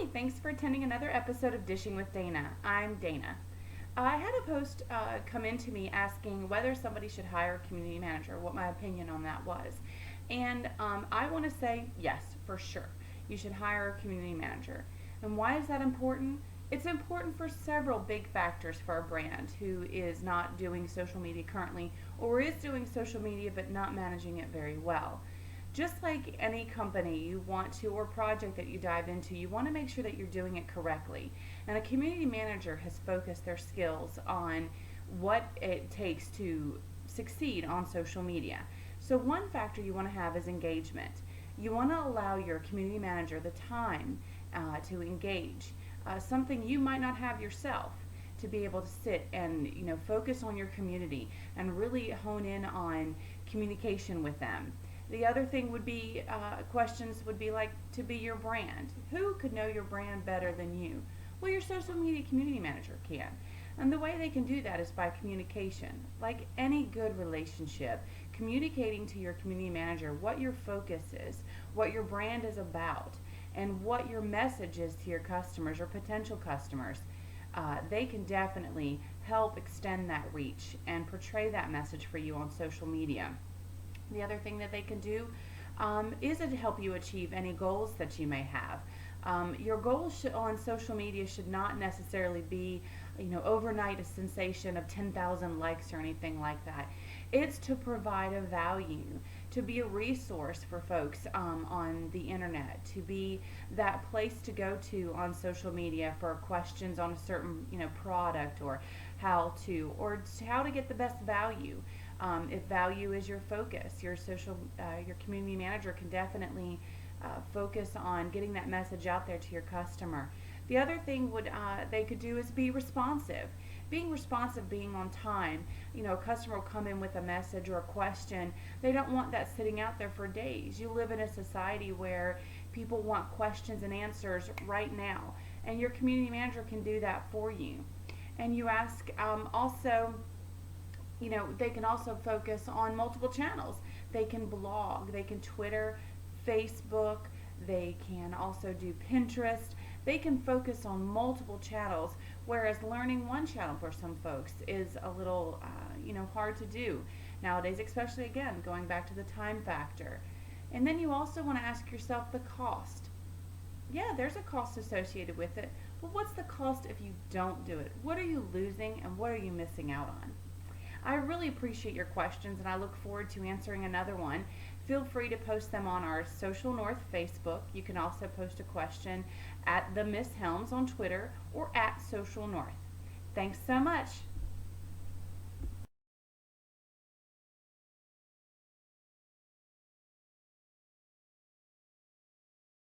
Hi, thanks for attending another episode of Dishing with Dana. I'm Dana. I had a post come in to me asking whether somebody should hire a community manager, what my opinion on that was. And I want to say yes, for sure. You should hire a community manager. And why is that important? It's important for several big factors for a brand who is not doing social media currently or is doing social media but not managing it very well. Just like any company you want to or project that you dive into, you want to make sure that you're doing it correctly. And a community manager has focused their skills on what it takes to succeed on social media. So, one factor you want to have is engagement. You want to allow your community manager the time to engage, something you might not have yourself, to be able to sit and focus on your community and really hone in on communication with them. The other thing would be questions would be like, to be your brand. Who could know your brand better than you? Well, your social media community manager can. And the way they can do that is by communication. Like any good relationship, communicating to your community manager what your focus is, what your brand is about, and what your message is to your customers or potential customers. They can definitely help extend that reach and portray that message for you on social media. The other thing that they can do is to help you achieve any goals that you may have. Your goals on social media should not necessarily be, overnight a sensation of 10,000 likes or anything like that. It's to provide a value, to be a resource for folks on the internet, to be that place to go to on social media for questions on a certain, product or how to get the best value. If value is your focus, your community manager can definitely focus on getting that message out there to your customer. The other thing they could do is be responsive. Being responsive, being on time. A customer will come in with a message or a question. They don't want that sitting out there for days. You live in a society where people want questions and answers right now, and your community manager can do that for you. And you ask also, they can also focus on multiple channels. They can blog, they can Twitter, Facebook, they can also do Pinterest. They can focus on multiple channels, whereas learning one channel for some folks is a little, hard to do nowadays, especially again, going back to the time factor. And then you also want to ask yourself the cost. Yeah, there's a cost associated with it, but what's the cost if you don't do it? What are you losing and what are you missing out on? I really appreciate your questions and I look forward to answering another one. Feel free to post them on our Social North Facebook. You can also post a question at the Miss Helms on Twitter or at Social North. Thanks so much.